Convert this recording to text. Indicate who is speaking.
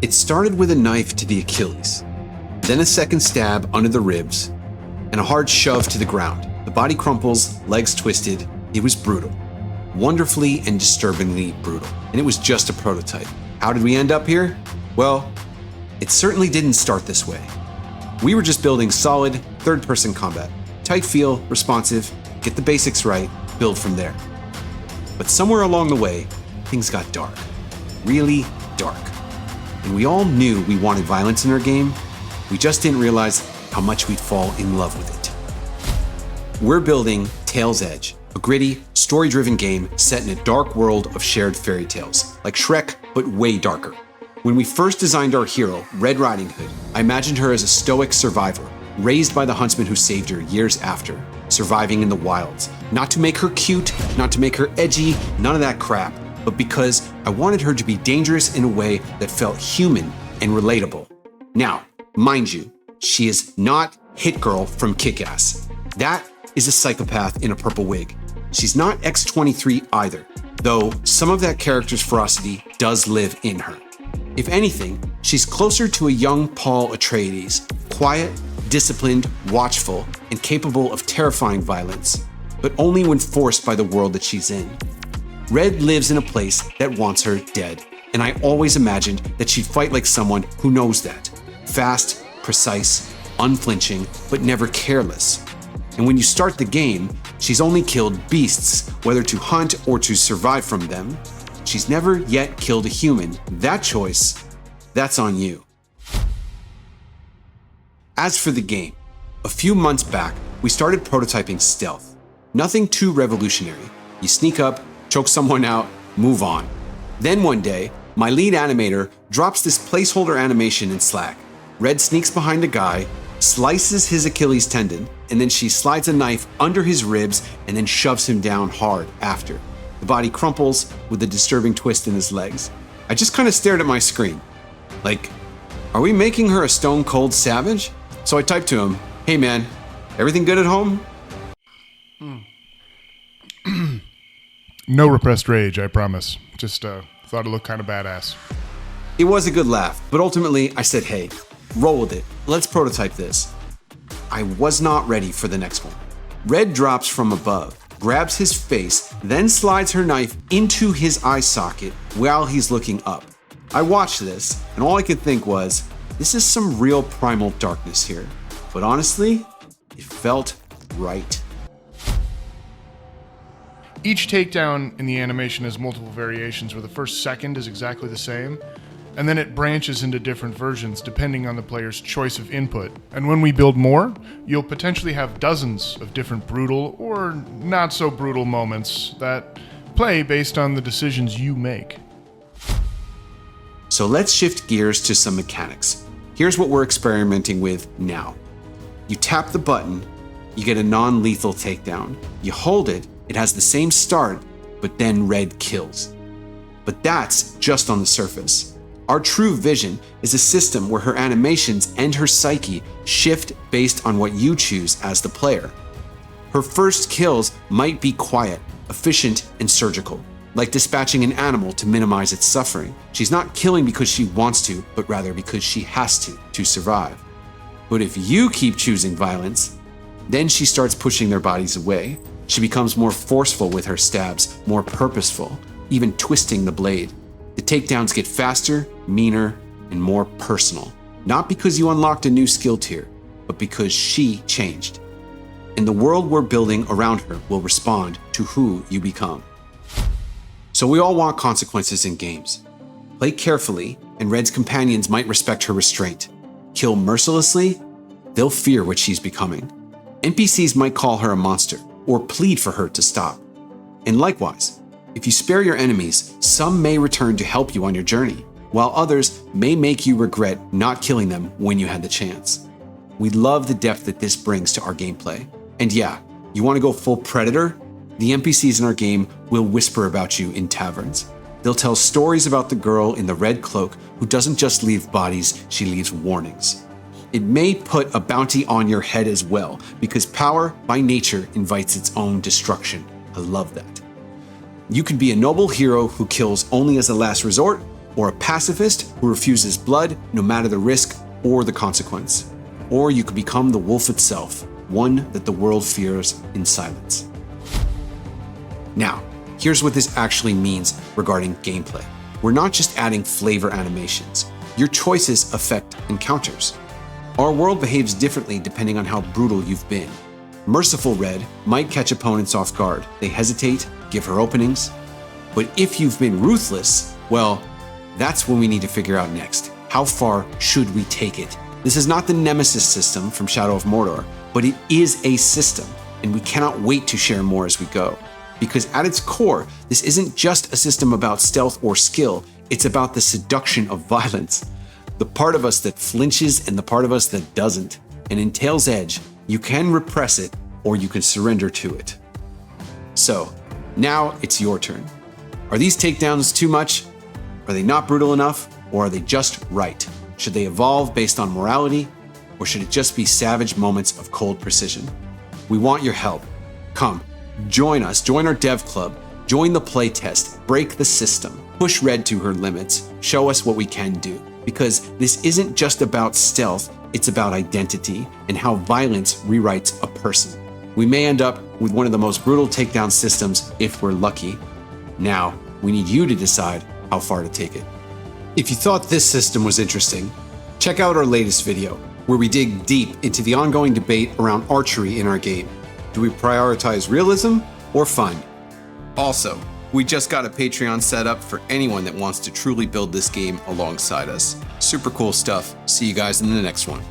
Speaker 1: It started with a knife to the Achilles, then a second stab under the ribs, and a hard shove to the ground. The body crumples, legs twisted. It was brutal. Wonderfully and disturbingly brutal. And it was just a prototype. How did we end up here? Well, it certainly didn't start this way. We were just building solid third-person combat. Tight feel, responsive, get the basics right, build from there. But somewhere along the way, things got dark. Really dark. And we all knew we wanted violence in our game. We just didn't realize how much we'd fall in love with it. We're building Tale's Edge, a gritty, story-driven game set in a dark world of shared fairy tales, like Shrek, but way darker. When we first designed our hero, Red Riding Hood, I imagined her as a stoic survivor, raised by the huntsman who saved her years after, surviving in the wilds. Not to make her cute, not to make her edgy, none of that crap, but because I wanted her to be dangerous in a way that felt human and relatable. Now, mind you, she is not Hit Girl from Kick-Ass. That is a psychopath in a purple wig. She's not X-23 either, though some of that character's ferocity does live in her. If anything, she's closer to a young Paul Atreides, quiet, disciplined, watchful, and capable of terrifying violence, but only when forced by the world that she's in. Red lives in a place that wants her dead, and I always imagined that she'd fight like someone who knows that. Fast, precise, unflinching, but never careless. And when you start the game, she's only killed beasts, whether to hunt or to survive from them. She's never yet killed a human. That choice, that's on you. As for the game, a few months back, we started prototyping stealth. Nothing too revolutionary. You sneak up, choke someone out, move on. Then one day, my lead animator drops this placeholder animation in Slack. Red sneaks behind a guy, slices his Achilles tendon, and then she slides a knife under his ribs and then shoves him down hard after. The body crumples with a disturbing twist in his legs. I just kind of stared at my screen. Like, are we making her a stone cold savage? So I typed to him, hey man, everything good at home?
Speaker 2: No repressed rage, I promise. Just thought it looked kind of badass.
Speaker 1: It was a good laugh, but ultimately I said, hey, roll with it. Let's prototype this. I was not ready for the next one. Red drops from above, grabs his face, then slides her knife into his eye socket while he's looking up. I watched this, and all I could think was, this is some real primal darkness here. But honestly, it felt right.
Speaker 2: Each takedown in the animation has multiple variations where the first second is exactly the same, and then it branches into different versions depending on the player's choice of input. And when we build more, you'll potentially have dozens of different brutal or not so brutal moments that play based on the decisions you make.
Speaker 1: So let's shift gears to some mechanics. Here's what we're experimenting with now. You tap the button, you get a non-lethal takedown. You hold it, it has the same start, but then Red kills. But that's just on the surface. Our true vision is a system where her animations and her psyche shift based on what you choose as the player. Her first kills might be quiet, efficient, and surgical, like dispatching an animal to minimize its suffering. She's not killing because she wants to, but rather because she has to survive. But if you keep choosing violence, then she starts pushing their bodies away. She becomes more forceful with her stabs, more purposeful, even twisting the blade. The takedowns get faster, meaner, and more personal. Not because you unlocked a new skill tier, but because she changed. And the world we're building around her will respond to who you become. So we all want consequences in games. Play carefully, and Red's companions might respect her restraint. Kill mercilessly, they'll fear what she's becoming. NPCs might call her a monster, or plead for her to stop. And likewise, if you spare your enemies, some may return to help you on your journey, while others may make you regret not killing them when you had the chance. We love the depth that this brings to our gameplay. And yeah, you want to go full Predator? The NPCs in our game will whisper about you in taverns. They'll tell stories about the girl in the red cloak who doesn't just leave bodies, she leaves warnings. It may put a bounty on your head as well, because power by nature invites its own destruction. I love that. You could be a noble hero who kills only as a last resort, or a pacifist who refuses blood no matter the risk or the consequence. Or you could become the wolf itself, one that the world fears in silence. Now, here's what this actually means regarding gameplay. We're not just adding flavor animations. Your choices affect encounters. Our world behaves differently depending on how brutal you've been. Merciful Red might catch opponents off guard. They hesitate, give her openings. But if you've been ruthless, well, that's when we need to figure out next. How far should we take it? This is not the Nemesis system from Shadow of Mordor, but it is a system, and we cannot wait to share more as we go. Because at its core, this isn't just a system about stealth or skill, it's about the seduction of violence. The part of us that flinches and the part of us that doesn't. And in Tale's Edge, you can repress it or you can surrender to it. So, now it's your turn. Are these takedowns too much? Are they not brutal enough? Or are they just right? Should they evolve based on morality? Or should it just be savage moments of cold precision? We want your help. Come, join us, join our dev club, join the playtest, break the system, push Red to her limits, show us what we can do. Because this isn't just about stealth, it's about identity and how violence rewrites a person. We may end up with one of the most brutal takedown systems if we're lucky. Now, we need you to decide how far to take it. If you thought this system was interesting, check out our latest video, where we dig deep into the ongoing debate around archery in our game. Do we prioritize realism or fun? Also, we just got a Patreon set up for anyone that wants to truly build this game alongside us. Super cool stuff. See you guys in the next one.